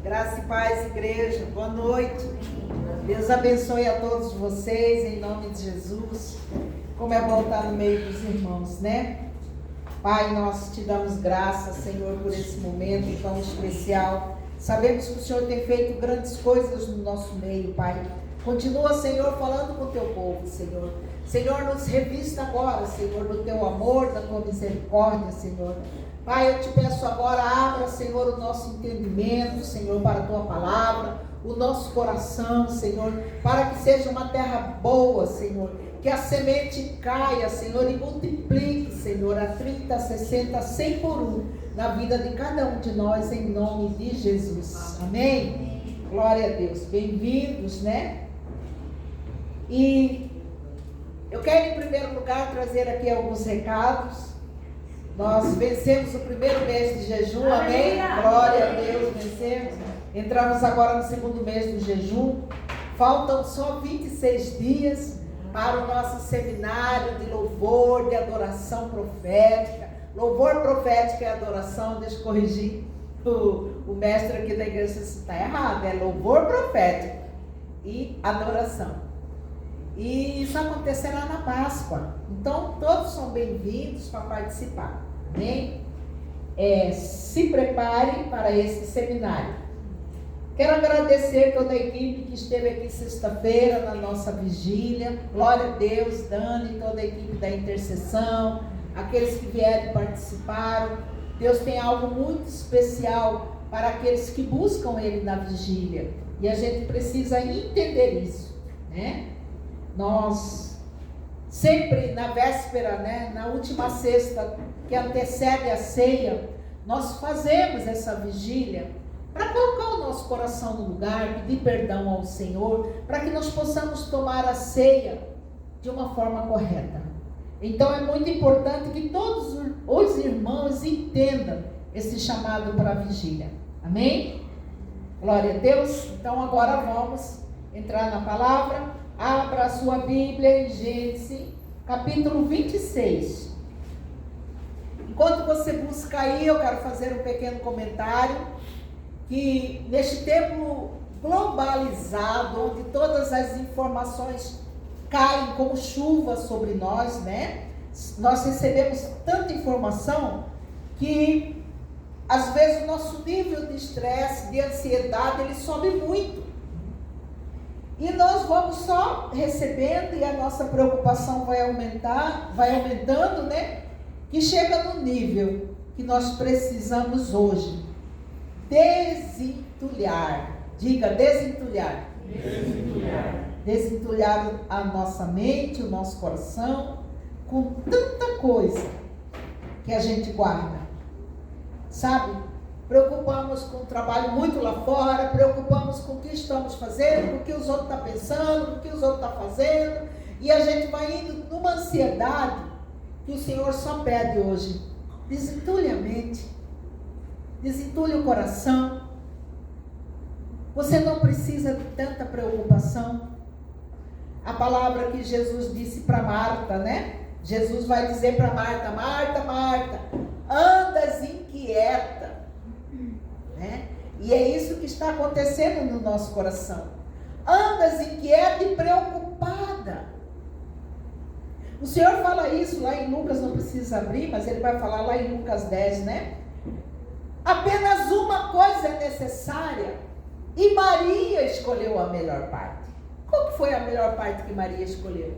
Graça e paz, igreja. Boa noite. Deus abençoe a todos vocês, em nome de Jesus. Como é bom estar no meio dos irmãos, né? Pai, nós te damos graças, Senhor, por esse momento tão especial. Sabemos que o Senhor tem feito grandes coisas no nosso meio, Pai. Continua, Senhor, falando com o teu povo, Senhor. Senhor, nos revista agora, Senhor, do teu amor, da tua misericórdia, Senhor. Pai, eu te peço agora, abra, Senhor, o nosso entendimento, Senhor, para a tua palavra, o nosso coração, Senhor, para que seja uma terra boa, Senhor, que a semente caia, Senhor, e multiplique, Senhor, a 30, 60, 100 por um, na vida de cada um de nós, em nome de Jesus. Amém? Glória a Deus. Bem-vindos, né? E eu quero, em primeiro lugar, trazer aqui alguns recados. Nós vencemos o primeiro mês de jejum, amém? Glória a Deus, vencemos. Entramos agora no segundo mês do jejum. Faltam só 26 dias para o nosso seminário de louvor, de adoração profética. Louvor profético é adoração, deixa eu corrigir o mestre aqui da igreja, se está errado, é louvor profético e adoração. E isso acontecerá na Páscoa. Então, todos são bem-vindos para participar. Amém? Se prepare para esse seminário. Quero agradecer toda a equipe que esteve aqui sexta-feira na nossa vigília. Glória a Deus, Dani, toda a equipe da intercessão, aqueles que vieram e participaram. Deus tem algo muito especial para aqueles que buscam Ele na vigília. E a gente precisa entender isso, né? Nós sempre na véspera, né, na última sexta que antecede a ceia, nós fazemos essa vigília para colocar o nosso coração no lugar, pedir perdão ao Senhor, para que nós possamos tomar a ceia de uma forma correta. Então é muito importante que todos os irmãos entendam esse chamado para a vigília. Amém? Glória a Deus. Então agora vamos entrar na palavra. Abra a sua Bíblia em Gênesis, capítulo 26. Enquanto você busca aí, eu quero fazer um pequeno comentário, que neste tempo globalizado, onde todas as informações caem como chuva sobre nós, né? Nós recebemos tanta informação que, às vezes, o nosso nível de estresse, de ansiedade, ele sobe muito. E nós vamos só recebendo e a nossa preocupação vai aumentando, né? Que chega no nível que nós precisamos hoje desentulhar. Diga, desentulhar. Desentulhar a nossa mente, o nosso coração, com tanta coisa que a gente guarda. Sabe? Preocupamos com o trabalho muito lá fora, preocupamos com o que estamos fazendo, com o que os outros estão pensando, com o que os outros estão fazendo, e a gente vai indo numa ansiedade que o Senhor só pede hoje. Desentulhe a mente, desentulhe o coração. Você não precisa de tanta preocupação. A palavra que Jesus disse para Marta, né? Jesus vai dizer para Marta: Marta, Marta, andas inquieta. Né? E é isso que está acontecendo no nosso coração. Andas inquieta e preocupada. O Senhor fala isso lá em Lucas, não precisa abrir, mas Ele vai falar lá em Lucas 10, né? Apenas uma coisa é necessária, e Maria escolheu a melhor parte. Qual que foi a melhor parte que Maria escolheu?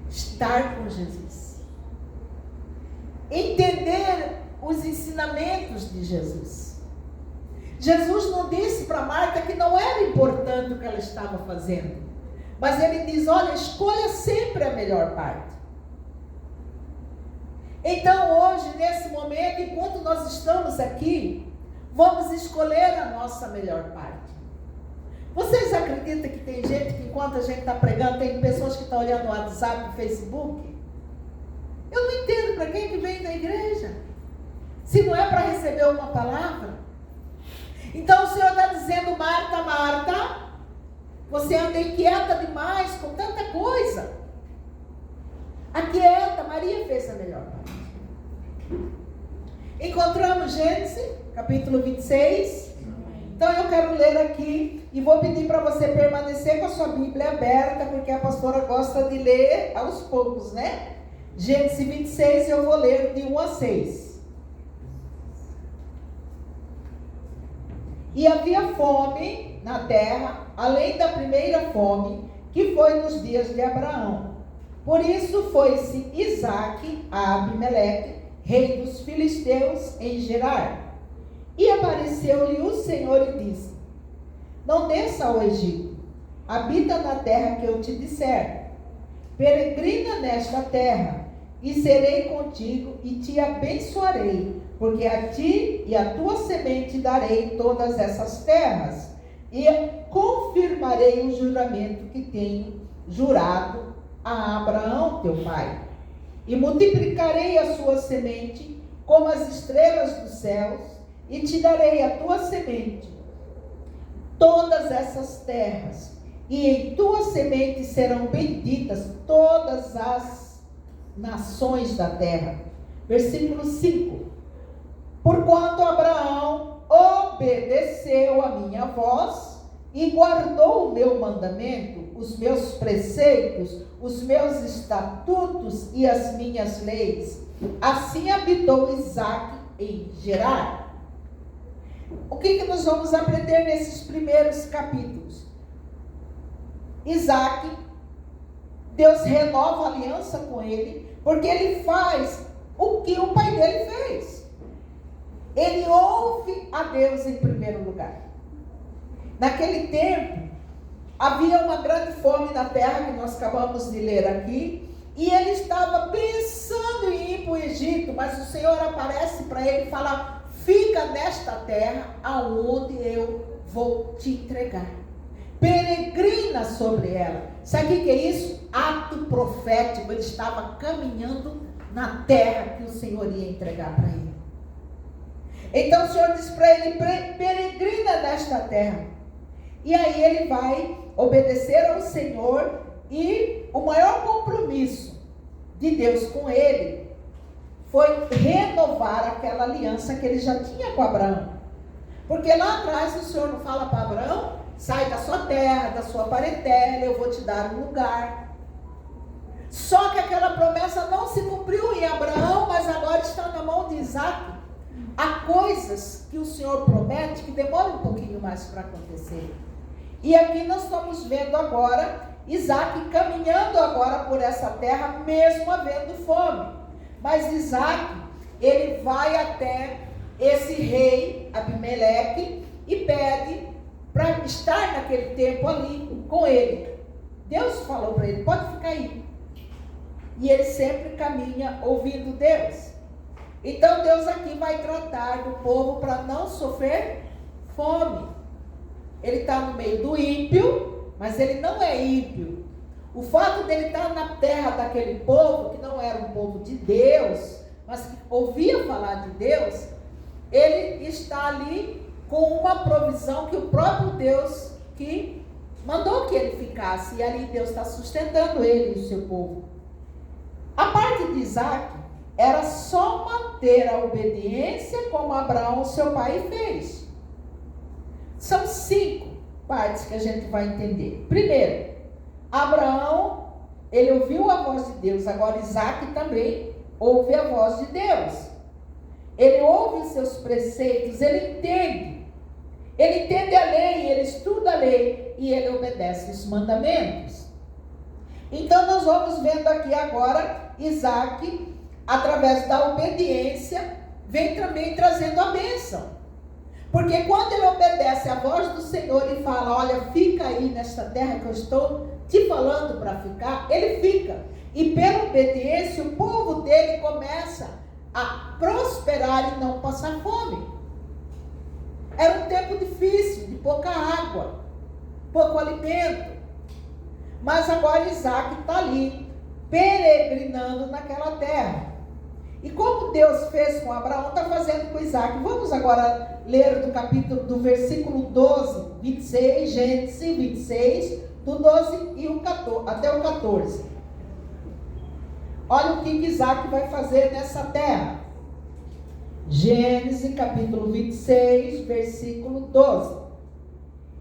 Estar com Jesus. Entender os ensinamentos de Jesus. Jesus não disse para Marta que não era importante o que ela estava fazendo, mas Ele diz: olha, escolha sempre a melhor parte. Então hoje, nesse momento, enquanto nós estamos aqui, vamos escolher a nossa melhor parte. Vocês acreditam que tem gente que, enquanto a gente está pregando, tem pessoas que estão olhando no WhatsApp, no Facebook? Eu não entendo para quem que vem da igreja, se não é para receber uma palavra. Então o Senhor está dizendo: Marta, Marta, você anda inquieta demais com tanta coisa. Aquieta, Maria fez a melhor parte. Encontramos Gênesis, capítulo 26. Então eu quero ler aqui e vou pedir para você permanecer com a sua Bíblia aberta, porque a pastora gosta de ler aos poucos, né? Gênesis 26 eu vou ler de 1 a 6. E havia fome na terra, além da primeira fome, que foi nos dias de Abraão. Por isso foi-se Isaque a Abimeleque, rei dos filisteus, em Gerar. E apareceu-lhe o Senhor e disse: não desça ao Egito, habita na terra que eu te disser. Peregrina nesta terra, e serei contigo e te abençoarei, porque a ti e à tua semente darei todas essas terras, e confirmarei o juramento que tenho jurado a Abraão teu pai. E multiplicarei a sua semente como as estrelas dos céus, e te darei a tua semente todas essas terras, e em tua semente serão benditas todas as nações da terra. Versículo 5. Porquanto Abraão obedeceu a minha voz e guardou o meu mandamento, os meus preceitos, os meus estatutos e as minhas leis, assim habitou Isaque em Gerar. O que nós vamos aprender nesses primeiros capítulos? Isaque, Deus renova a aliança com ele, porque ele faz o que o pai dele fez. Ele ouve a Deus em primeiro lugar. Naquele tempo, havia uma grande fome na terra, que nós acabamos de ler aqui, e ele estava pensando em ir para o Egito, mas o Senhor aparece para ele e fala: fica nesta terra aonde eu vou te entregar. Peregrina sobre ela. Sabe o que é isso? Ato profético. Ele estava caminhando na terra que o Senhor ia entregar para ele. Então o Senhor diz para ele: peregrina nesta terra. E aí ele vai obedecer ao Senhor, e o maior compromisso de Deus com ele foi renovar aquela aliança que ele já tinha com Abraão. Porque lá atrás o Senhor não fala para Abraão: sai da sua terra, da sua parentela, eu vou te dar um lugar. Só que aquela promessa não se cumpriu em Abraão, mas agora está na mão de Isaque. Há coisas que o Senhor promete que demoram um pouquinho mais para acontecer. E aqui nós estamos vendo agora Isaque caminhando agora por essa terra, mesmo havendo fome. Mas Isaque, ele vai até esse rei Abimeleque e pede para estar naquele tempo ali com ele. Deus falou para ele: pode ficar aí. E ele sempre caminha ouvindo Deus. Então Deus aqui vai tratar do povo para não sofrer fome. Ele está no meio do ímpio, mas ele não é ímpio. O fato dele estar na terra daquele povo, que não era um povo de Deus, mas que ouvia falar de Deus, ele está ali com uma provisão que o próprio Deus que mandou que ele ficasse. E ali Deus está sustentando ele e o seu povo. A parte de Isaque era só manter a obediência como Abraão, seu pai, fez. São 5 partes que a gente vai entender. Primeiro, Abraão, ele ouviu a voz de Deus. Agora Isaque também ouve a voz de Deus. Ele ouve os seus preceitos, ele entende. Ele entende a lei, ele estuda a lei e ele obedece os mandamentos. Então nós vamos vendo aqui agora Isaque, através da obediência, vem também trazendo a bênção. Porque quando ele obedece à voz do Senhor e fala: olha, fica aí nesta terra que eu estou te falando para ficar, ele fica. E pela obediência, o povo dele começa a prosperar e não passar fome. Era um tempo difícil, de pouca água, pouco alimento. Mas agora Isaque está ali, peregrinando naquela terra. E como Deus fez com Abraão, está fazendo com Isaque. Vamos agora ler do versículo 12, 26, Gênesis 26, do 12 e até o 14. Olha o que Isaque vai fazer nessa terra. Gênesis capítulo 26, versículo 12.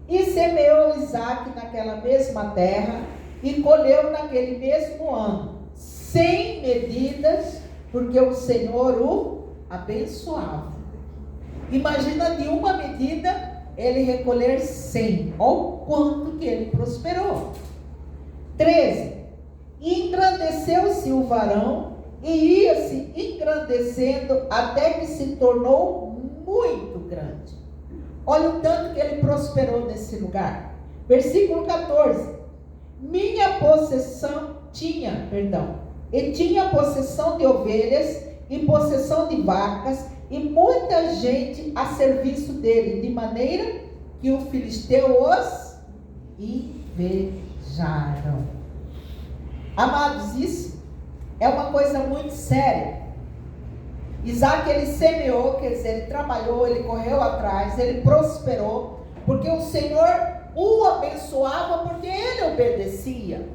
E semeou Isaque naquela mesma terra e colheu naquele mesmo ano, sem medidas, porque o Senhor o abençoava. Imagina, de uma medida ele recolher 100. Olha o quanto que ele prosperou. 13. Engrandeceu-se o varão e ia-se engrandecendo até que se tornou muito grande. Olha o tanto que ele prosperou nesse lugar. Versículo 14. E tinha possessão de ovelhas e possessão de vacas e muita gente a serviço dele, de maneira que o filisteu os invejaram. Amados, isso é uma coisa muito séria. Isaque, ele semeou, quer dizer, ele trabalhou, ele correu atrás, ele prosperou, porque o Senhor o abençoava, porque ele obedecia.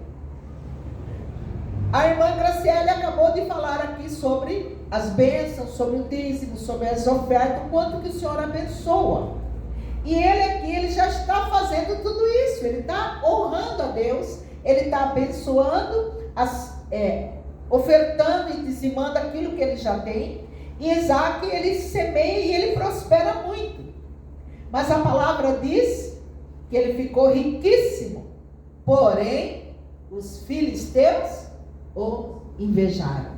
A irmã Graciele acabou de falar aqui sobre as bênçãos, sobre o dízimo, sobre as ofertas, o quanto que o Senhor abençoa. E ele aqui, ele já está fazendo tudo isso, ele está honrando a Deus, ele está abençoando, ofertando e dizimando aquilo que ele já tem. E Isaque, ele semeia e ele prospera muito. Mas a palavra diz que ele ficou riquíssimo, porém os filisteus o invejaram.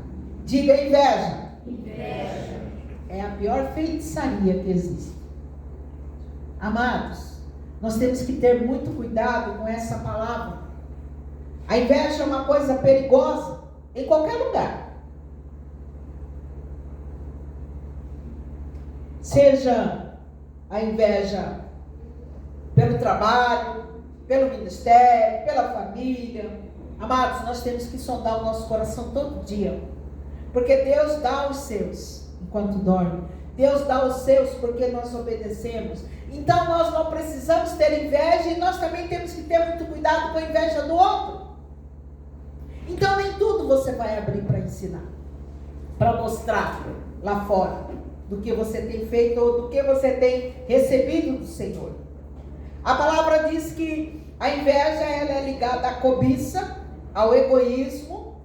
Diga inveja. Inveja É a pior feitiçaria que existe. Amados, nós temos que ter muito cuidado com essa palavra. A inveja é uma coisa perigosa em qualquer lugar. Seja a inveja pelo trabalho, pelo ministério, pela família. Amados, nós temos que sondar o nosso coração todo dia. Porque Deus dá os seus enquanto dorme. Deus dá os seus porque nós obedecemos. Então nós não precisamos ter inveja e nós também temos que ter muito cuidado com a inveja do outro. Então nem tudo você vai abrir para ensinar, para mostrar lá fora do que você tem feito ou do que você tem recebido do Senhor. A palavra diz que a inveja, ela é ligada à cobiça, ao egoísmo,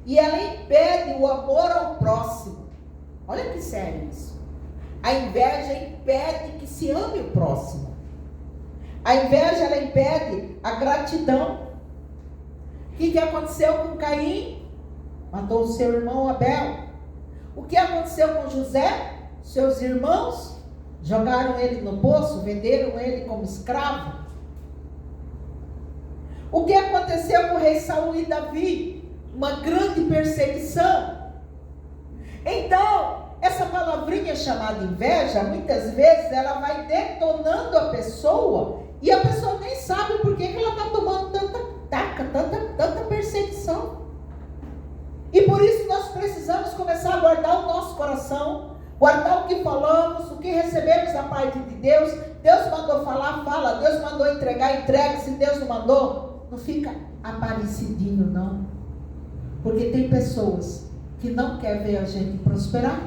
e ela impede o amor ao próximo. Olha que sério isso. A inveja impede que se ame o próximo. A inveja, ela impede a gratidão. O que aconteceu com Caim? Matou o seu irmão Abel. O que aconteceu com José? Seus irmãos jogaram ele no poço, venderam ele como escravo. O que aconteceu com o rei Saul e Davi? Uma grande perseguição. Então, essa palavrinha chamada inveja, muitas vezes ela vai detonando a pessoa e a pessoa nem sabe por que ela está tomando tanta perseguição. E por isso nós precisamos começar a guardar o nosso coração, guardar o que falamos, o que recebemos da parte de Deus. Deus mandou falar, fala. Deus mandou entregar, entrega. Se Deus não mandou, não fica aparecidinho, não. Porque tem pessoas que não querem ver a gente prosperar.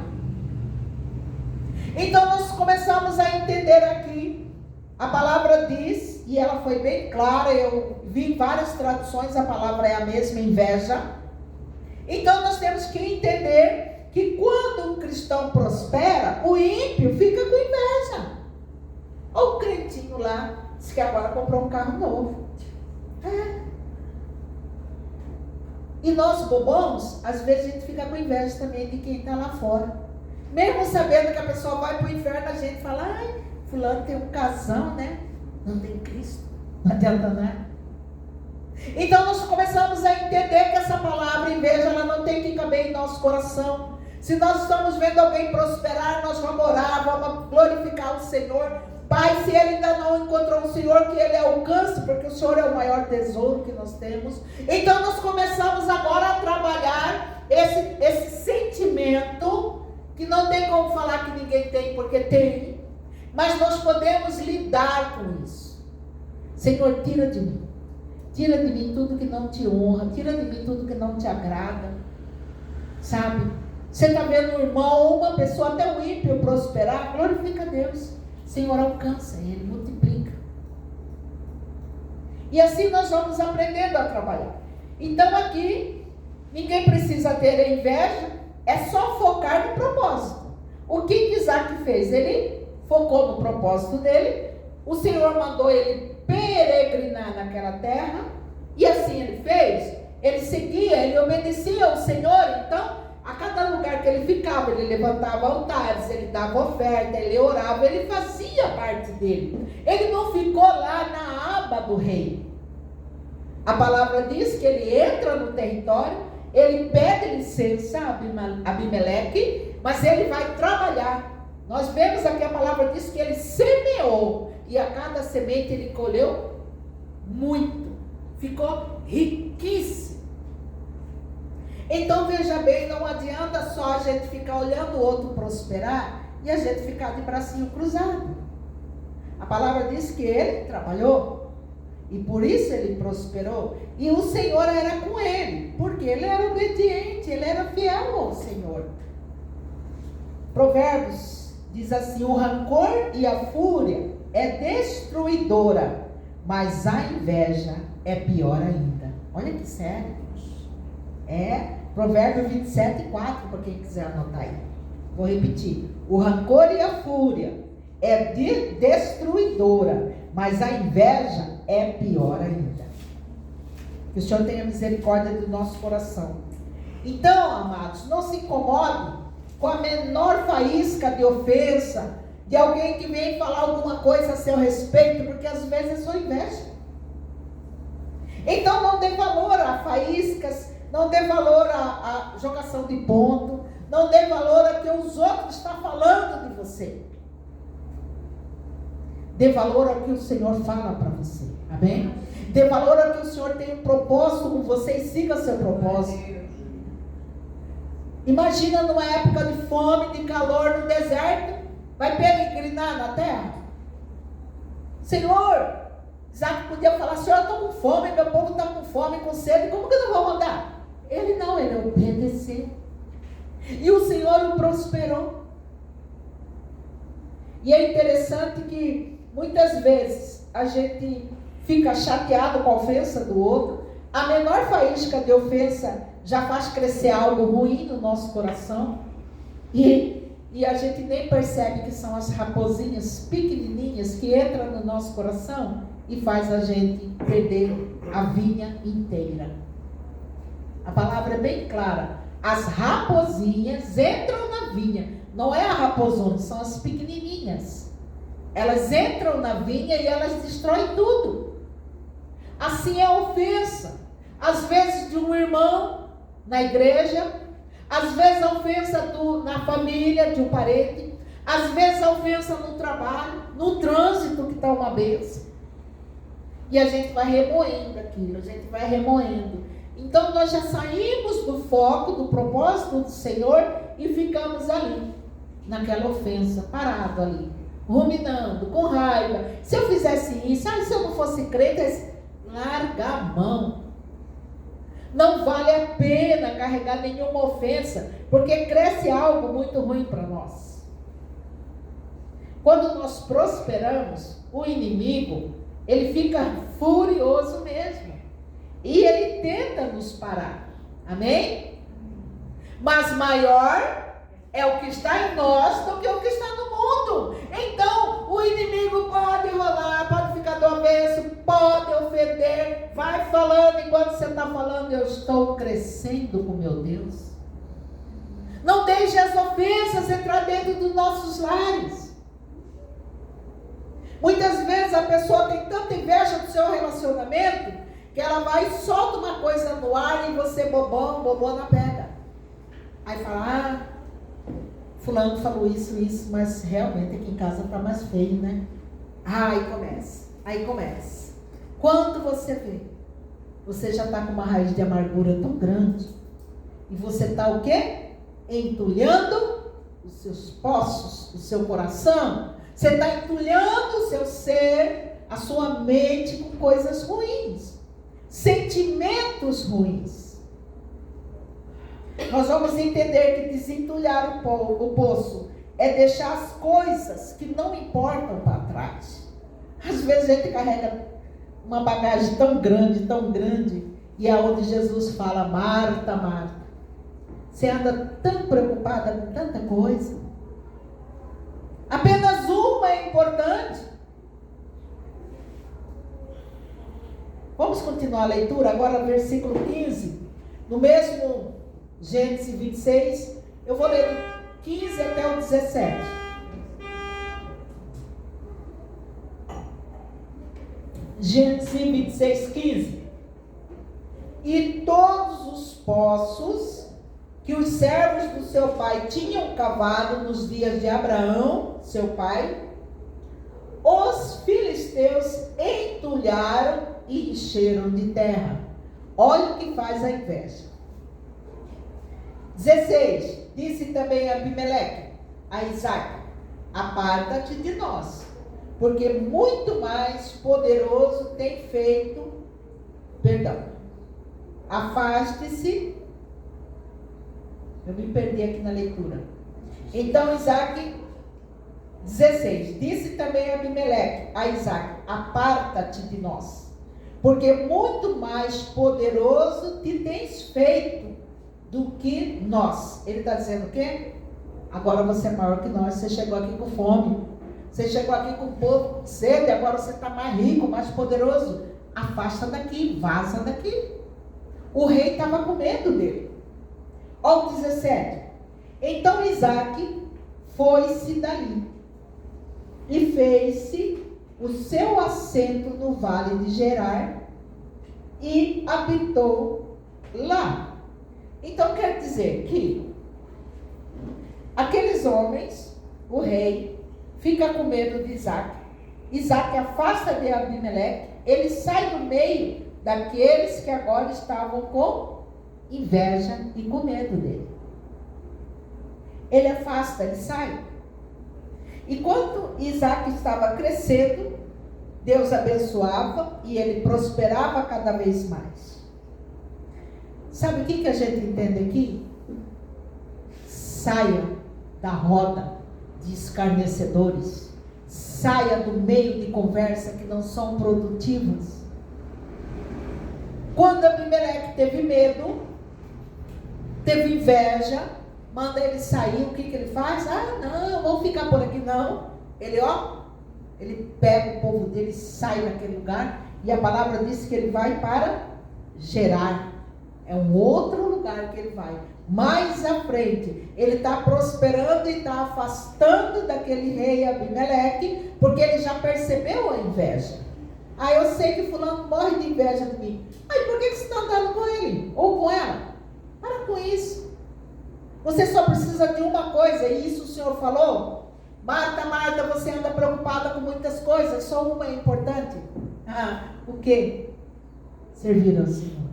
Então nós começamos a entender aqui, a palavra diz, e ela foi bem clara, eu vi em várias traduções, a palavra é a mesma, inveja. Então nós temos que entender que quando um cristão prospera, o ímpio fica com inveja. Olha o crentinho lá, diz que agora comprou um carro novo. E nós bobões, às vezes a gente fica com inveja também de quem está lá fora. Mesmo sabendo que a pessoa vai para o inferno, a gente fala, ai, fulano tem um casão, né? Não tem Cristo. Não adianta, né? Então nós começamos a entender que essa palavra inveja, ela não tem que caber em nosso coração. Se nós estamos vendo alguém prosperar, nós vamos orar, vamos glorificar o Senhor. Pai, se ele ainda não encontrou o Senhor, que ele alcance, porque o Senhor é o maior tesouro que nós temos. Então nós começamos agora a trabalhar esse sentimento, que não tem como falar que ninguém tem, porque tem. Mas nós podemos lidar com isso. Senhor, tira de mim. Tira de mim tudo que não te honra. Tira de mim tudo que não te agrada. Sabe? Você está vendo um irmão ou uma pessoa, até um ímpio prosperar, glorifica a Deus. O Senhor alcança ele, multiplica. E assim nós vamos aprendendo a trabalhar. Então aqui, ninguém precisa ter inveja, é só focar no propósito. O que Isaac fez? Ele focou no propósito dele, o Senhor mandou ele peregrinar naquela terra, e assim ele fez. Ele seguia, ele obedecia ao Senhor. Então, a cada lugar que ele ficava, ele levantava altares, ele dava oferta, ele orava, ele fazia parte dele. Ele não ficou lá na aba do rei. A palavra diz que ele entra no território, ele pede licença a Abimeleque, mas ele vai trabalhar. Nós vemos aqui a palavra diz que ele semeou, e a cada semente ele colheu muito. Ficou riquíssimo. Então veja bem, não adianta só a gente ficar olhando o outro prosperar e a gente ficar de bracinho cruzado. A palavra diz que ele trabalhou e por isso ele prosperou. E o Senhor era com ele, porque ele era obediente, ele era fiel ao Senhor. Provérbios diz assim: o rancor e a fúria é destruidora, mas a inveja é pior ainda. Olha que sério. Provérbio 27:4, para quem quiser anotar aí. Vou repetir. O rancor e a fúria é destruidora, mas a inveja é pior ainda. Que o Senhor tenha misericórdia do nosso coração. Então, amados, não se incomode com a menor faísca de ofensa de alguém que vem falar alguma coisa a seu respeito, porque às vezes é só inveja. Então não dê valor a faíscas, não dê valor à jogação de ponto, não dê valor a que os outros estão falando de você. Dê valor ao que o Senhor fala para você. Amém? Dê valor ao que o Senhor tem um propósito com você e siga seu propósito. Imagina numa época de fome, de calor, no deserto, vai peregrinar na terra. Senhor, Isaac podia falar: Senhor, eu estou com fome, meu povo está com fome, com sede, como que eu não vou mandar? Ele não, ele obedeceu. E o Senhor o prosperou. E é interessante que muitas vezes a gente fica chateado com a ofensa do outro. A menor faísca de ofensa já faz crescer algo ruim no nosso coração. E a gente nem percebe que são as raposinhas pequenininhas que entram no nosso coração e faz a gente perder a vinha inteira. A palavra é bem clara. As raposinhas entram na vinha. Não é a raposona, são as pequenininhas. Elas entram na vinha e elas destroem tudo. Assim é a ofensa. Às vezes de um irmão na igreja, às vezes a ofensa na família, de um parente, às vezes a ofensa no trabalho, no trânsito, que está uma bênção. E a gente vai remoendo aquilo, a gente vai remoendo. Então nós já saímos do foco, do propósito do Senhor e ficamos ali, naquela ofensa, parado ali, ruminando, com raiva. Se eu fizesse isso, se eu não fosse crente, larga a mão. Não vale a pena carregar nenhuma ofensa, porque cresce algo muito ruim para nós. Quando nós prosperamos, o inimigo, ele fica furioso mesmo. E ele tenta nos parar. Amém? Mas maior é o que está em nós do que o que está no mundo. Então, o inimigo pode rolar, pode ficar do avesso, pode ofender. Vai falando, enquanto você está falando, eu estou crescendo com meu Deus. Não deixe as ofensas entrar dentro dos nossos lares. Muitas vezes a pessoa tem tanta inveja do seu relacionamento que ela vai e solta uma coisa no ar e você bobona pega. Aí fala: fulano falou isso, mas realmente aqui em casa está mais feio, né? Aí começa. Quando você vê, você já está com uma raiz de amargura tão grande e você está o quê? Entulhando os seus poços, o seu coração. Você está entulhando o seu ser, a sua mente com coisas ruins. Sentimentos ruins. nós vamos entender que desentulhar o poço é deixar as coisas que não importam para trás. Às vezes a gente carrega uma bagagem tão grande, e é onde Jesus fala: Marta, Marta, você anda tão preocupada com tanta coisa, apenas uma é importante. Vamos continuar a leitura, agora versículo 15, no mesmo Gênesis 26, eu vou ler do 15 até o 17. Gênesis 26, 15. E todos os poços que os servos do seu pai tinham cavado nos dias de Abraão, seu pai, os filisteus entulharam e encheram de terra. Olha o que faz a inveja. 16. Disse também Abimeleque a Isaque: aparta-te de nós, porque muito mais poderoso tem feito, afaste-se. Eu me perdi aqui na leitura. Então Isaque, 16, disse também Abimeleque a Isaque: aparta-te de nós, porque muito mais poderoso te tens feito do que nós. Ele está dizendo o quê? Agora você é maior que nós, você chegou aqui com fome, você chegou aqui com o povo com sede, agora você está mais rico, mais poderoso. Afasta daqui, vaza daqui. O rei estava com medo dele. Olha o 17. Então Isaque foi-se dali e fez-se o seu assento no vale de Gerar e habitou lá. Então quer dizer que aqueles homens, o rei, fica com medo de Isaque. Isaque afasta de Abimeleque, ele sai do meio daqueles que agora estavam com inveja e com medo dele. Ele afasta, ele sai. E quando Isaque estava crescendo, Deus abençoava e ele prosperava cada vez mais. Sabe o que a gente entende aqui? Saia da roda de escarnecedores. Saia do meio de conversa que não são produtivas. Quando Abimeleque teve medo, teve inveja, manda ele sair, o que ele faz? Ah, não, vamos ficar por aqui não. Ele pega o povo dele, sai daquele lugar, e a palavra diz que ele vai para Gerar. É um outro lugar que ele vai. Mais à frente, ele está prosperando e está afastando daquele rei Abimeleque, porque ele já percebeu a inveja. Ah, eu sei que fulano morre de inveja de mim. Aí por que você está andando com ele? Ou com ela? Para com isso. Você só precisa de uma coisa, e isso o Senhor falou. Marta, Marta, você anda preocupada com muitas coisas, só uma é importante. O quê? Servir ao Senhor.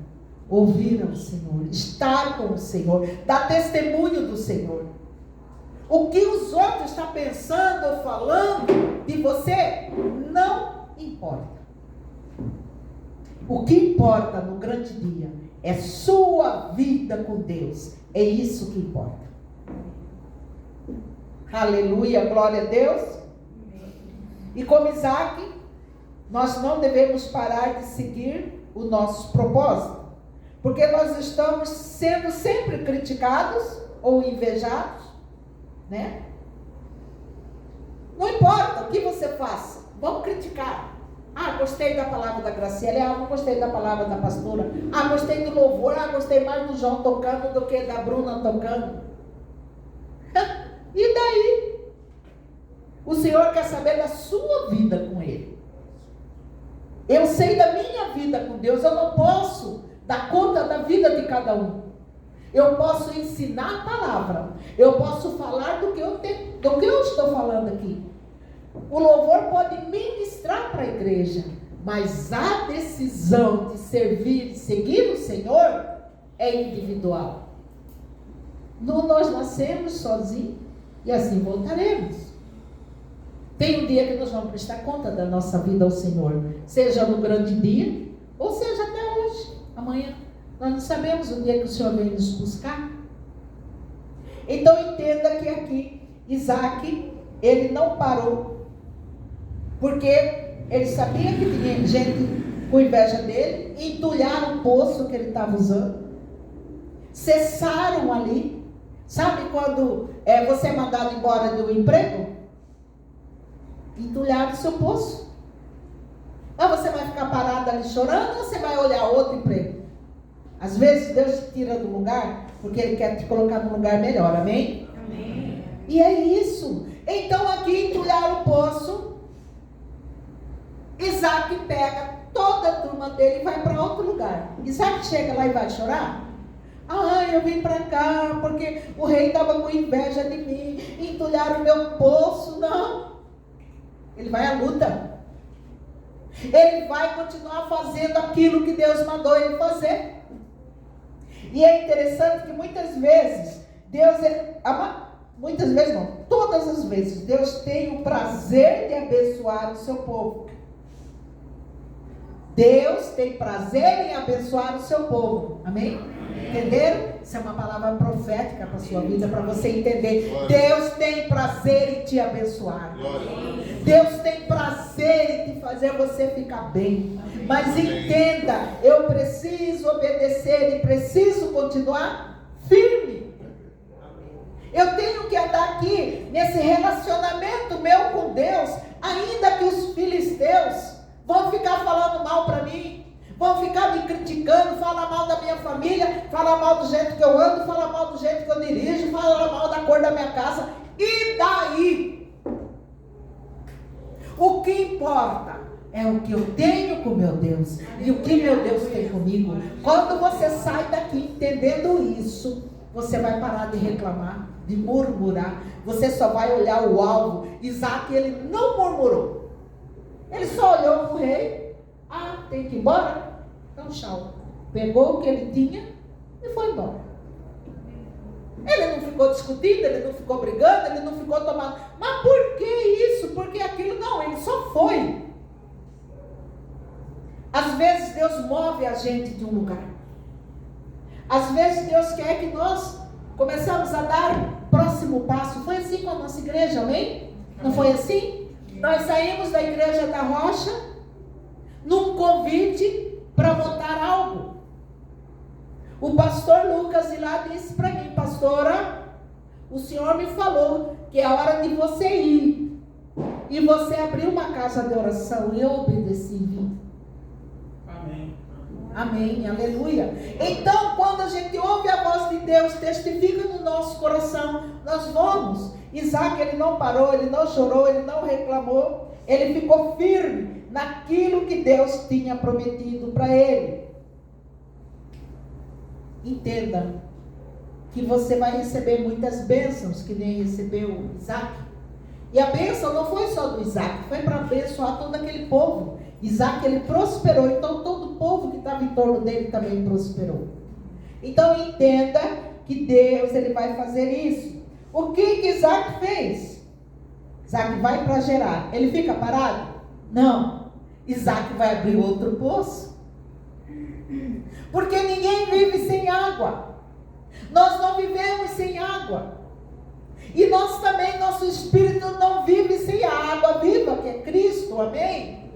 Ouvir ao Senhor, estar com o Senhor, dar testemunho do Senhor. O que os outros estão pensando ou falando de você não importa. O que importa no grande dia é sua vida com Deus. É isso que importa. Aleluia, glória a Deus. E como Isaque, nós não devemos parar de seguir o nosso propósito. Porque nós estamos sendo sempre criticados ou invejados, né? Não importa o que você faça, vamos criticar. Ah, gostei da palavra da Graciela, não gostei da palavra da pastora. Ah, gostei do louvor, gostei mais do João tocando do que da Bruna tocando. E daí? O Senhor quer saber da sua vida com Ele. Eu sei da minha vida com Deus, eu não posso dar conta da vida de cada um. Eu posso ensinar a palavra. Eu posso falar do que eu estou falando aqui. O louvor pode ministrar para a igreja. Mas a decisão de servir e seguir o Senhor é individual. Nós nascemos sozinhos e assim voltaremos. Tem um dia que nós vamos prestar conta da nossa vida ao Senhor. Seja no grande dia ou seja até hoje. Amanhã, nós não sabemos o dia que o Senhor vem nos buscar. Então entenda que aqui Isaac, ele não parou, porque ele sabia que tinha gente com inveja dele, entulharam o poço que ele estava usando, cessaram ali. Sabe quando você é mandado embora de um emprego? Entulharam o seu poço. Ou você vai ficar parado ali chorando, ou você vai olhar outro emprego? Às vezes Deus te tira do lugar porque Ele quer te colocar num lugar melhor, amém? Amém. E é isso. Então aqui entulharam o poço. Isaac pega toda a turma dele e vai para outro lugar. Isaac chega lá e vai chorar? Eu vim para cá porque o rei estava com inveja de mim, entulharam o meu poço. Não. Ele vai à luta. Ele vai continuar fazendo aquilo que Deus mandou ele fazer. E é interessante que muitas vezes muitas vezes não, todas as vezes Deus tem o prazer de abençoar o seu povo. Deus tem prazer em abençoar o seu povo. Amém? Entenderam? Isso é uma palavra profética para a sua vida, para você entender. Deus tem prazer em te abençoar. Deus tem prazer em te fazer você ficar bem. Mas entenda, eu preciso obedecer e preciso continuar firme. Eu tenho que andar aqui nesse relacionamento meu com Deus, ainda que os filisteus vão ficar falando mal para mim, vão ficar me criticando, falar mal da minha família, falar mal do jeito que eu ando, falar mal do jeito que eu dirijo, falar mal da cor da minha casa. E daí? O que importa é o que eu tenho com meu Deus e o que meu Deus tem comigo. Quando você sai daqui entendendo isso, você vai parar de reclamar, de murmurar. Você só vai olhar o alvo. Isaac, ele não murmurou. Ele só olhou para o rei. Tem que ir embora? Então tchau. Pegou o que ele tinha e foi embora. Ele não ficou discutindo, ele não ficou brigando, ele não ficou tomando. Mas por que isso? Por que aquilo? Não, ele só foi. Às vezes Deus move a gente de um lugar. Às vezes Deus quer que nós começamos a dar próximo passo. Foi assim com a nossa igreja, amém? Não foi assim? Nós saímos da igreja da Rocha num convite para montar algo. O pastor Lucas de lá disse para mim: pastora, o senhor me falou que é hora de você ir. E você abriu uma casa de oração. E eu obedeci e vim. Amém. Amém, aleluia. Então, quando a gente ouve a voz de Deus, testifica no nosso coração, nós vamos. Isaac, ele não parou, ele não chorou, ele não reclamou. Ele ficou firme naquilo que Deus tinha prometido para ele. Entenda que você vai receber muitas bênçãos, que nem recebeu Isaac. E a bênção não foi só do Isaac, foi para abençoar todo aquele povo. Isaac, ele prosperou, então todo o povo que estava em torno dele também prosperou. Então entenda que Deus, ele vai fazer isso. O que Isaac fez? Isaac vai para Gerar. Ele fica parado? Não. Isaac vai abrir outro poço. Porque ninguém vive sem água. Nós não vivemos sem água. E nós também, nosso espírito não vive sem a água viva, que é Cristo, amém?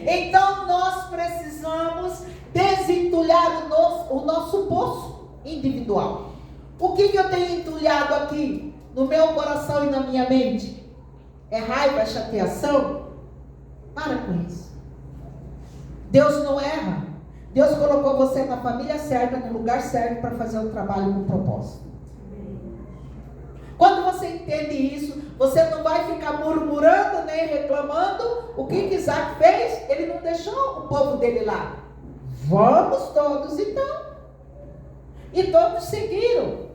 Então nós precisamos desentulhar o nosso poço individual. O que eu tenho entulhado aqui no meu coração e na minha mente? É raiva, é chateação? Para com isso. Deus não erra. Deus colocou você na família certa, no lugar certo, para fazer o trabalho com propósito. Quando você entende isso, você não vai ficar murmurando nem reclamando. O que Isaac fez? Ele não deixou o povo dele lá. Vamos todos então. E todos seguiram.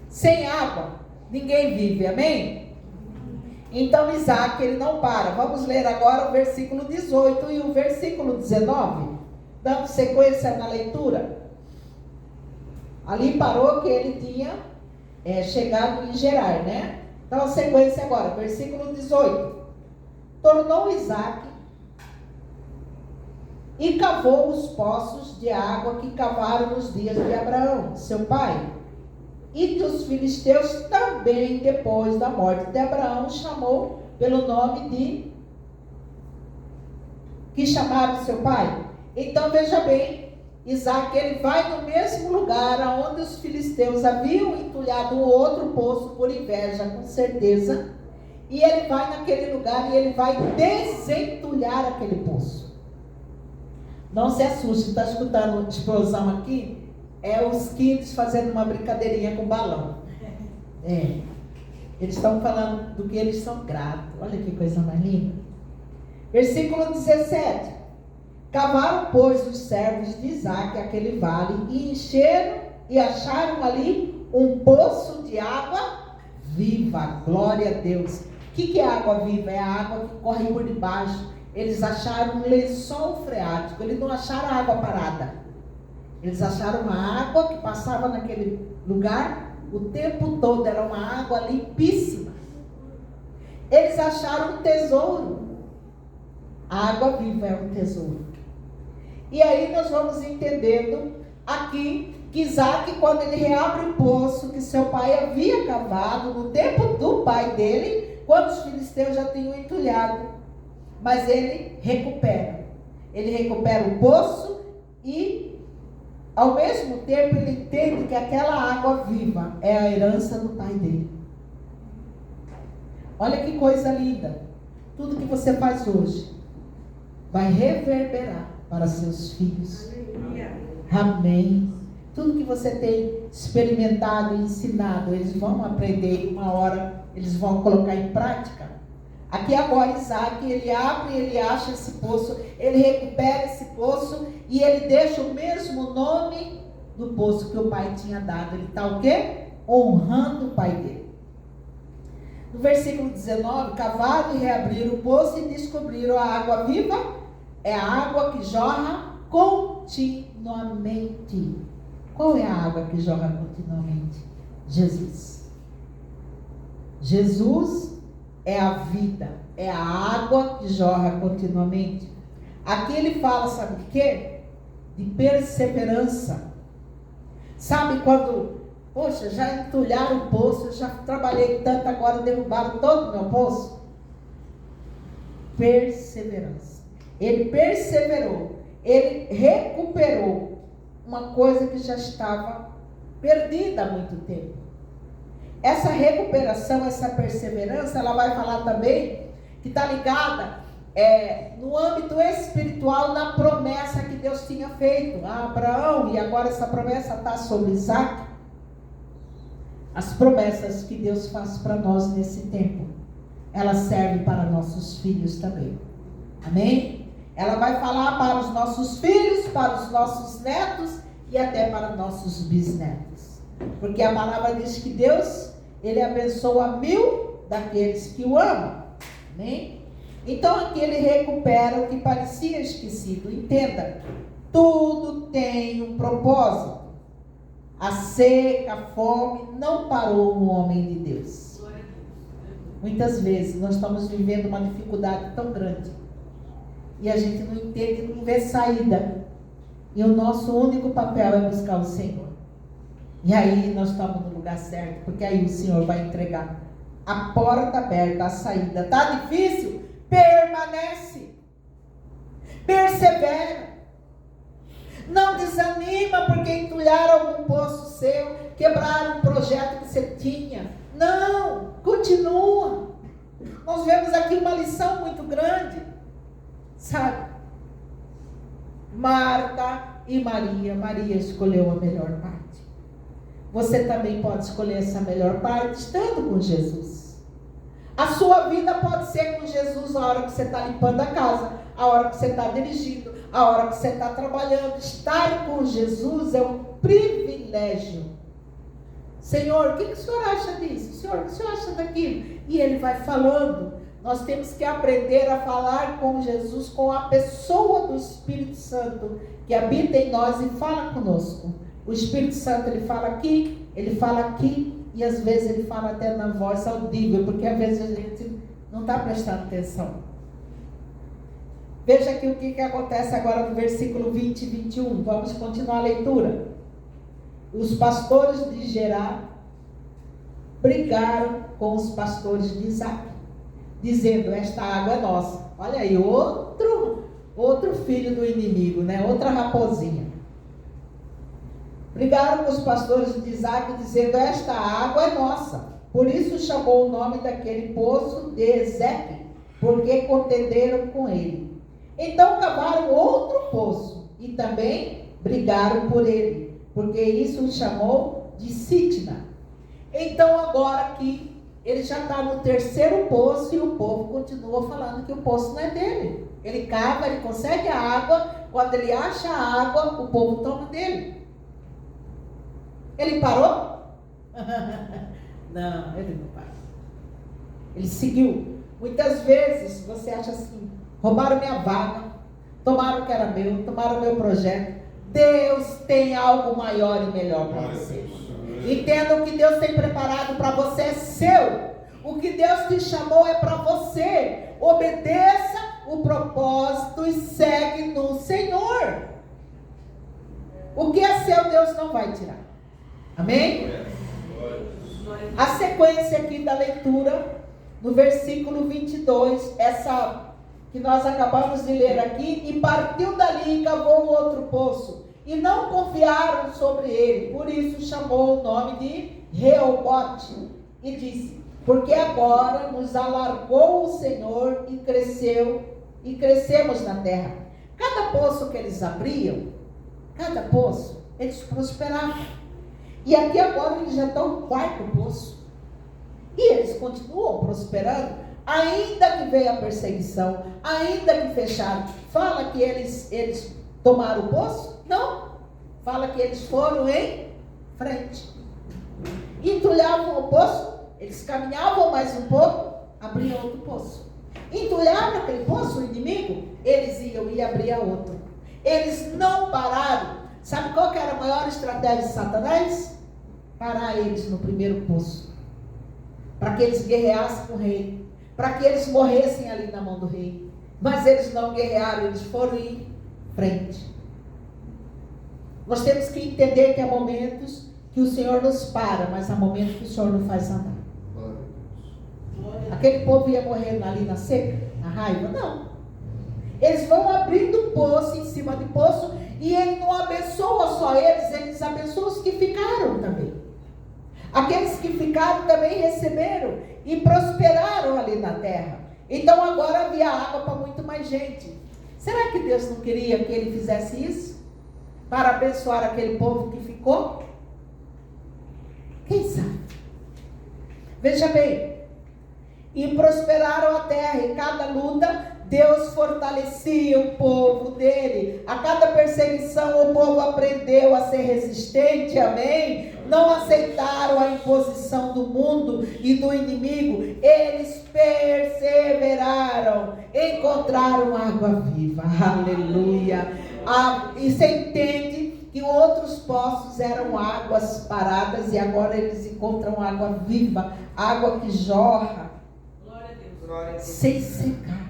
Sem água, ninguém vive, amém? Então Isaac, ele não para. Vamos ler agora o versículo 18 e o versículo 19. Dando sequência na leitura. Ali parou que ele tinha chegado em Gerar, né? Então a sequência agora, versículo 18. Tornou Isaac e cavou os poços de água que cavaram nos dias de Abraão, seu pai. e que os filisteus também, depois da morte de Abraão, chamou pelo nome de que chamaram seu pai. Então veja bem, Isaac ele vai no mesmo lugar onde os filisteus haviam entulhado um outro poço por inveja, com certeza, e ele vai naquele lugar e ele vai desentulhar aquele poço. Não se assuste, está escutando explosão aqui? É os kids fazendo uma brincadeirinha com balão. Eles estão falando do que eles são gratos. Olha que coisa mais linda. Versículo 17. Cavaram, pois, os servos de Isaac aquele vale e encheram e acharam ali um poço de água viva. Glória a Deus. O que é água viva? É a água que corre por debaixo. Eles acharam um lençol freático. Eles não acharam água parada. Eles acharam uma água que passava naquele lugar o tempo todo. Era uma água limpíssima. Eles acharam um tesouro. A água viva é um tesouro. E aí nós vamos entendendo aqui que Isaac, quando ele reabre o poço que seu pai havia cavado no tempo do pai dele, quando os filisteus já tinham entulhado, mas ele recupera. Ele recupera o poço e, ao mesmo tempo, ele entende que aquela água viva é a herança do pai dele. Olha que coisa linda. Tudo que você faz hoje vai reverberar para seus filhos. Amém. Tudo que você tem experimentado e ensinado, eles vão aprender e uma hora eles vão colocar em prática. Aqui agora Isaac, ele abre, ele acha esse poço, ele recupera esse poço e ele deixa o mesmo nome do poço que o pai tinha dado. Ele está o quê? Honrando o pai dele. No versículo 19, cavaram e reabriram o poço e descobriram a água viva. É a água que jorra continuamente. Qual é a água que jorra continuamente? Jesus. Jesus é a vida, é a água que jorra continuamente. Aqui ele fala, sabe de quê? De perseverança. Sabe quando, poxa, já entulharam o poço, eu já trabalhei tanto, agora derrubaram todo o meu poço? Perseverança. Ele perseverou, ele recuperou uma coisa que já estava perdida há muito tempo. Essa recuperação, essa perseverança, ela vai falar também que está ligada no âmbito espiritual na promessa que Deus tinha feito a Abraão, e agora essa promessa está sobre Isaac. As promessas que Deus faz para nós nesse tempo, elas servem para nossos filhos também. Amém? Ela vai falar para os nossos filhos, para os nossos netos e até para nossos bisnetos. Porque a palavra diz que Deus, ele abençoa 1000 daqueles que o amam. Amém? Então aqui ele recupera o que parecia esquecido. Entenda, tudo tem um propósito. A seca, a fome não parou no homem de Deus. Muitas vezes nós estamos vivendo uma dificuldade tão grande e a gente não entende, não vê saída. E o nosso único papel é buscar o Senhor. E aí nós estamos no lugar certo, porque aí o Senhor vai entregar a porta aberta, a saída. Está difícil? Permanece. Persevera. Não desanima porque entulharam algum poço seu, quebraram um projeto que você tinha. Não, continua. Nós vemos aqui uma lição muito grande. Sabe? Marta e Maria. Maria escolheu a melhor parte. Você também pode escolher essa melhor parte estando com Jesus. A sua vida pode ser com Jesus a hora que você está limpando a casa, a hora que você está dirigindo, a hora que você está trabalhando. Estar com Jesus é um privilégio. Senhor, o que o Senhor acha disso? Senhor, o que o Senhor acha daquilo? E ele vai falando. Nós temos que aprender a falar com Jesus, com a pessoa do Espírito Santo que habita em nós e fala conosco. O Espírito Santo, ele fala aqui, e às vezes ele fala até na voz audível, porque às vezes a gente não está prestando atenção. Veja aqui o que acontece agora no versículo 20 e 21. Vamos continuar a leitura. Os pastores de Gerar brigaram com os pastores de Isaac, dizendo: esta água é nossa. Olha aí, outro filho do inimigo, né? Outra raposinha. Brigaram com os pastores de Isaac, dizendo: esta água é nossa. Por isso chamou o nome daquele poço de Ezeque, porque contenderam com ele. Então cavaram outro poço e também brigaram por ele, porque isso o chamou de Sitna. Então agora aqui ele já está no terceiro poço e o povo continua falando que o poço não é dele. Ele cava, ele consegue a água, quando ele acha a água, o povo toma dele. Ele parou? Não, ele não parou. Ele seguiu. Muitas vezes você acha assim: roubaram minha vaga, tomaram o que era meu, tomaram o meu projeto. Deus tem algo maior e melhor para você. Entenda: o que Deus tem preparado para você é seu. O que Deus te chamou é para você. Obedeça o propósito e segue no Senhor. O que é seu, Deus não vai tirar. Amém? A sequência aqui da leitura, no versículo 22, essa que nós acabamos de ler aqui: e partiu dali e cavou outro poço, e não confiaram sobre ele, por isso chamou o nome de Reobote, e disse: porque agora nos alargou o Senhor e crescemos na terra. Cada poço que eles abriam, cada poço, eles prosperavam. E aqui agora eles já estão no quarto poço. E eles continuam prosperando, ainda que veio a perseguição, ainda que fecharam. Fala que eles tomaram o poço? Não. Fala que eles foram em frente. Entulhavam o poço, eles caminhavam mais um pouco, abriam outro poço. Entulhavam aquele poço, o inimigo, eles iam e abriam outro. Eles não pararam. Sabe qual que era a maior estratégia de Satanás? Parar eles no primeiro poço, para que eles guerreassem com o rei, para que eles morressem ali na mão do rei. Mas eles não guerrearam, eles foram em frente. Nós temos que entender que há momentos que o Senhor nos para, mas há momentos que o Senhor nos faz andar. Aquele povo ia morrer ali na seca, na raiva? Não. Eles vão abrindo poço em cima de poço, e ele não abençoa só eles abençoam os que ficaram também. Aqueles que ficaram também receberam e prosperaram ali na terra. Então agora havia água para muito mais gente. Será que Deus não queria que ele fizesse isso? Para abençoar aquele povo que ficou? Quem sabe? Veja bem. E prosperaram a terra, e cada luta Deus fortalecia o povo dele. A cada perseguição o povo aprendeu a ser resistente, amém? Não aceitaram a imposição do mundo e do inimigo. Eles perseveraram, encontraram água viva, aleluia. E você entende que outros poços eram águas paradas, e agora eles encontram água viva, água que jorra, glória a Deus, sem secar.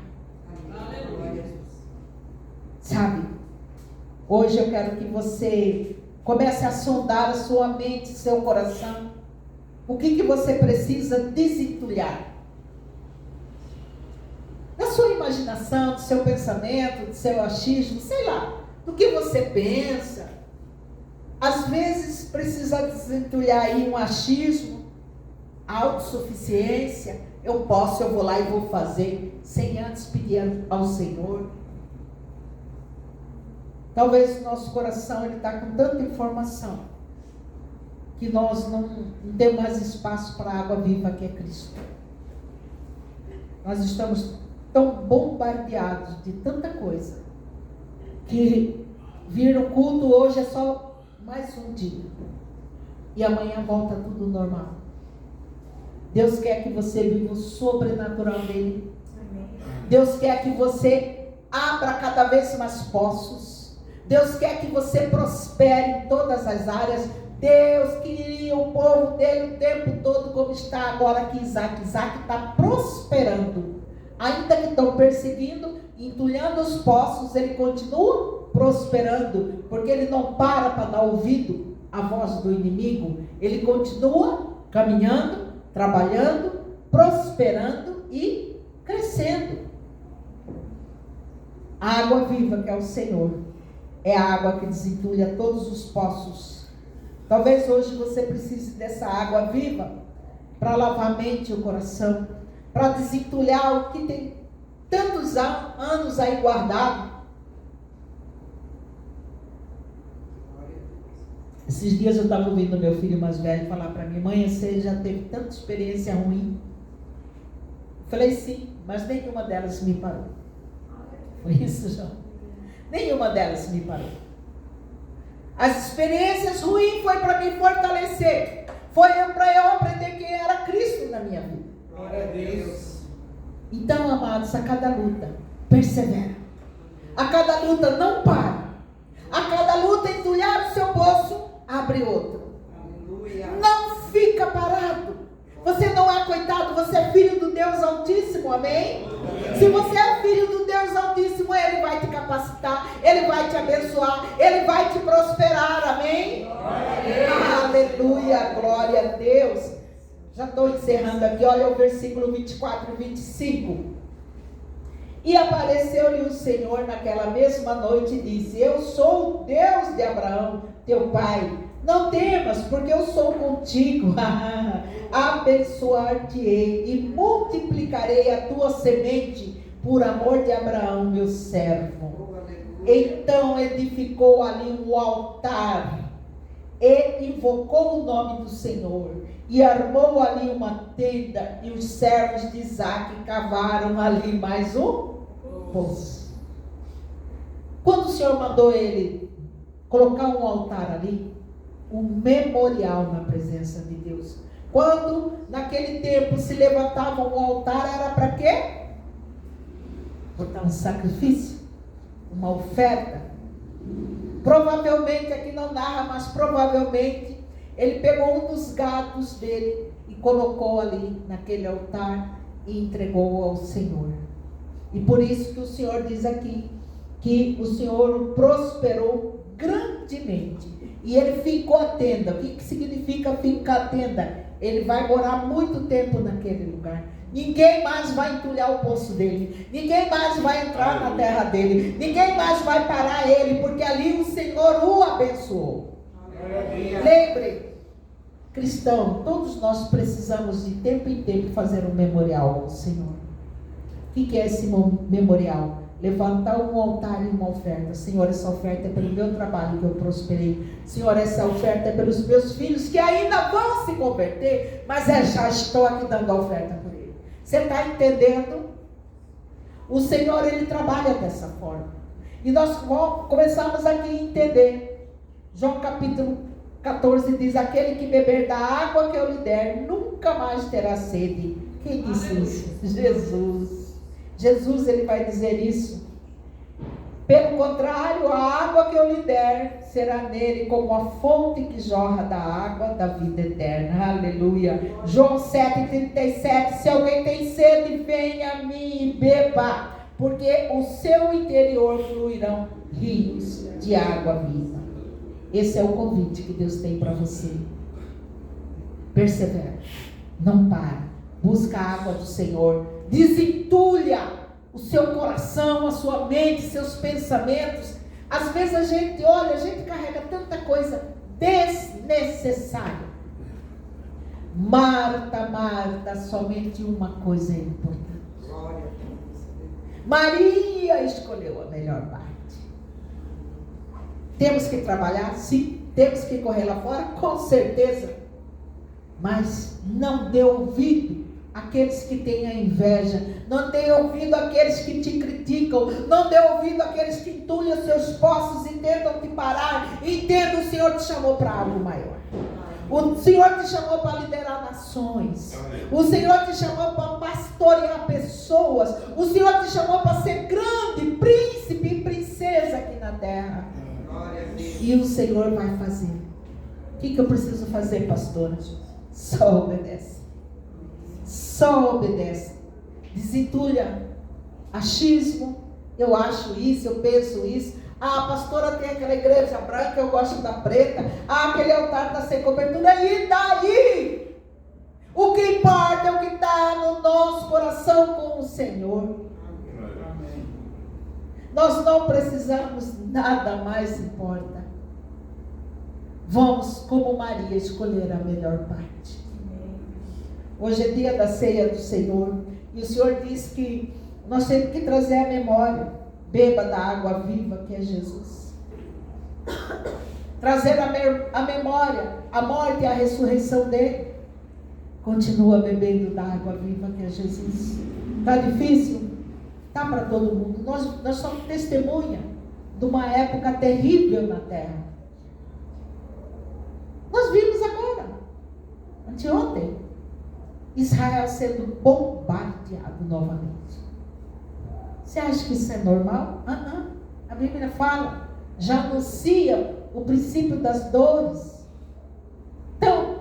Sabe, hoje eu quero que você comece a sondar a sua mente, seu coração. O que você precisa desentulhar? Da sua imaginação, do seu pensamento, do seu achismo, sei lá, do que você pensa. Às vezes precisa desentulhar aí um achismo, autossuficiência. Eu posso, eu vou lá e vou fazer, sem antes pedir ao Senhor. Talvez o nosso coração está com tanta informação que nós não temos mais espaço para a água viva que é Cristo. Nós estamos tão bombardeados de tanta coisa que vir no culto hoje é só mais um dia e amanhã volta tudo normal. Deus quer que você viva o sobrenatural dele. Deus quer que você abra cada vez mais poços. Deus quer que você prospere em todas as áreas. Deus queria o povo dele o tempo todo, como está agora aqui Isaac. Isaac está prosperando. Ainda que estão perseguindo, entulhando os poços, ele continua prosperando, porque ele não para dar ouvido à voz do inimigo. Ele continua caminhando, trabalhando, prosperando e crescendo. A água viva, que é o Senhor, é a água que desentulha todos os poços. Talvez hoje você precise dessa água viva para lavar a mente e o coração, para desentulhar o que tem tantos anos aí guardado. Esses dias eu estava ouvindo meu filho mais velho falar para mim: mãe, você já teve tanta experiência ruim? Falei: sim, mas nenhuma delas me parou. Foi isso, João? Nenhuma delas me parou. As experiências ruins foi para me fortalecer. Foi para eu aprender quem era Cristo na minha vida. Glória a Deus. Então, amados, a cada luta, persevera. A cada luta, não para. A cada luta, entulhar o seu poço, abre outro. Aleluia. Não fica parado. Você não é coitado, você é filho do Deus Altíssimo, amém? Se você é filho do Deus Altíssimo, Ele vai te capacitar, Ele vai te abençoar, Ele vai te prosperar, amém? Aleluia, glória a Deus. Já estou encerrando aqui, olha o versículo 24 e 25. E apareceu-lhe o Senhor naquela mesma noite e disse: eu sou o Deus de Abraão, teu pai. Não temas, porque eu sou contigo. Abençoar-te-ei e multiplicarei a tua semente por amor de Abraão, meu servo. Então edificou ali um altar e invocou o nome do Senhor. E armou ali uma tenda, e os servos de Isaque cavaram ali mais um poço. Quando o Senhor mandou ele colocar um altar ali, um memorial na presença de Deus. Quando naquele tempo se levantava um altar, era para quê? Botar um sacrifício, uma oferta. Provavelmente, aqui não narra, mas provavelmente ele pegou um dos gados dele e colocou ali naquele altar e entregou ao Senhor. E por isso que o Senhor diz aqui que o Senhor o prosperou grandemente. E ele ficou a tenda. O que significa ficar a tenda? Ele vai morar muito tempo naquele lugar. Ninguém mais vai entulhar o poço dele. Ninguém mais vai entrar na terra dele. Ninguém mais vai parar ele, porque ali o Senhor o abençoou. Lembre, cristão, todos nós precisamos de tempo em tempo fazer um memorial ao Senhor. O que é esse memorial? Levantar um altar e uma oferta. Senhor, essa oferta é pelo meu trabalho que eu prosperei. Senhor, essa oferta é pelos meus filhos que ainda vão se converter, mas já estou aqui dando a oferta por ele. Você está entendendo? O Senhor, Ele trabalha dessa forma. E nós começamos aqui a entender. João capítulo 14 diz: aquele que beber da água que eu lhe der, nunca mais terá sede. Quem disse isso? Jesus. Jesus, ele vai dizer isso. Pelo contrário, a água que eu lhe der será nele como a fonte que jorra da água da vida eterna. Aleluia. João 7,37. Se alguém tem sede, venha a mim e beba, porque o seu interior fluirão rios de água viva. Esse é o convite que Deus tem para você. Persevera, não para, busca a água do Senhor, desentulha o seu coração, a sua mente, seus pensamentos. Às vezes a gente olha, a gente carrega tanta coisa desnecessária. Marta, Marta, somente uma coisa é importante. Maria escolheu a melhor parte. Temos que trabalhar? Sim. Temos que correr lá fora? Com certeza. Mas não dê ouvido àqueles que têm a inveja. Não dê ouvido àqueles que te criticam. Não dê ouvido àqueles que entulham seus poços e tentam te parar. Entenda, o Senhor te chamou para algo maior. O Senhor te chamou para liderar nações. O Senhor te chamou para pastorear pessoas. O Senhor te chamou para ser grande príncipe e princesa aqui na terra. E o Senhor vai fazer. O que eu preciso fazer, pastora? Só obedece. Só obedece. Desentulha achismo. Eu acho isso, eu penso isso. Ah, a pastora tem aquela igreja branca, eu gosto da preta. Ah, aquele altar está sem cobertura. E daí? O que importa é o que está no nosso coração com o Senhor. Amém. Nós não precisamos, nada mais importa. Vamos, como Maria, escolher a melhor parte. Hoje é dia da ceia do Senhor. E o Senhor diz que nós temos que trazer a memória. Beba da água viva que é Jesus. Trazer a memória, a morte e a ressurreição dele. Continua bebendo da água viva que é Jesus. Está difícil? Está para todo mundo. Nós somos testemunha de uma época terrível na terra. Nós vimos agora, anteontem, Israel sendo bombardeado novamente. Você acha que isso é normal? Não. A Bíblia fala, já anuncia o princípio das dores. Então,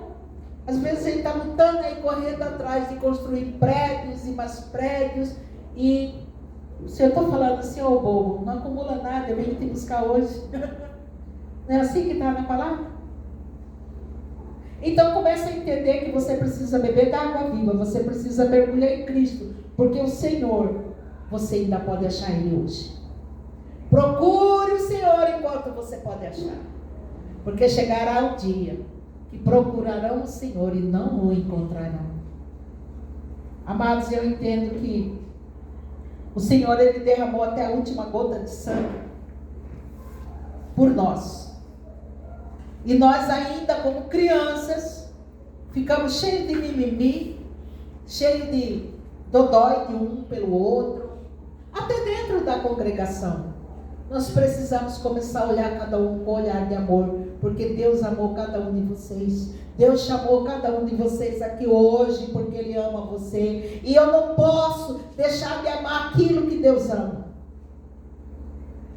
às vezes a gente está lutando aí, correndo atrás de construir prédios e mais prédios. E se eu estou falando assim, ô bobo, não acumula nada, eu venho te buscar hoje. Não é assim que está na palavra? Então comece a entender que você precisa beber da água viva, você precisa mergulhar em Cristo, porque o Senhor, você ainda pode achar Ele hoje. Procure o Senhor enquanto você pode achar, porque chegará o dia que procurarão o Senhor e não o encontrarão. Amados, eu entendo que o Senhor, Ele derramou até a última gota de sangue por nós. E nós ainda, como crianças, ficamos cheios de mimimi, cheios de dodói de um pelo outro, até dentro da congregação. Nós precisamos começar a olhar cada um com olhar de amor, porque Deus amou cada um de vocês. Deus chamou cada um de vocês aqui hoje, porque Ele ama você. E eu não posso deixar de amar aquilo que Deus ama.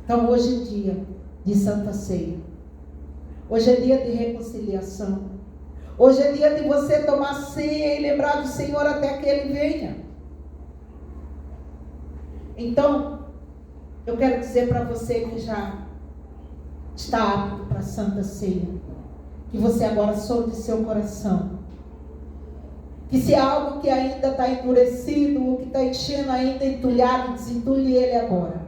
Então hoje é dia de Santa Ceia. Hoje é dia de reconciliação. Hoje é dia de você tomar ceia e lembrar do Senhor até que Ele venha. Então, eu quero dizer para você que já está apto para a Santa Ceia, que você agora solte seu coração. Que se há algo que ainda está endurecido, ou que está enchendo ainda, entulhado, desentulhe ele agora.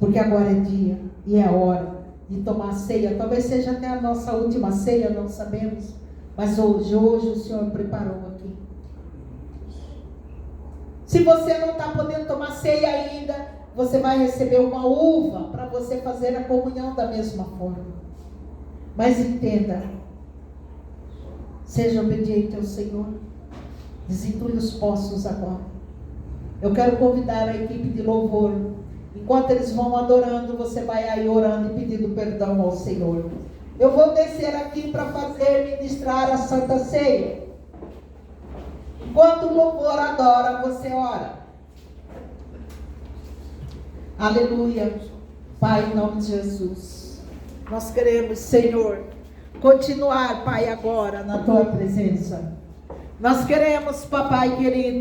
Porque agora é dia e é hora de tomar ceia. Talvez seja até a nossa última ceia, não sabemos. Mas hoje o Senhor preparou aqui. Se você não está podendo tomar ceia ainda, você vai receber uma uva para você fazer a comunhão da mesma forma. Mas entenda, seja obediente ao Senhor. Desentulhe os poços agora. Eu quero convidar a equipe de louvor. Enquanto eles vão adorando, você vai aí orando e pedindo perdão ao Senhor. Eu vou descer aqui para fazer ministrar a Santa Ceia. Enquanto o louvor adora, você ora. Aleluia. Pai, em nome de Jesus, nós queremos, Senhor, continuar, Pai, agora na Tua presença. Nós queremos, Papai querido,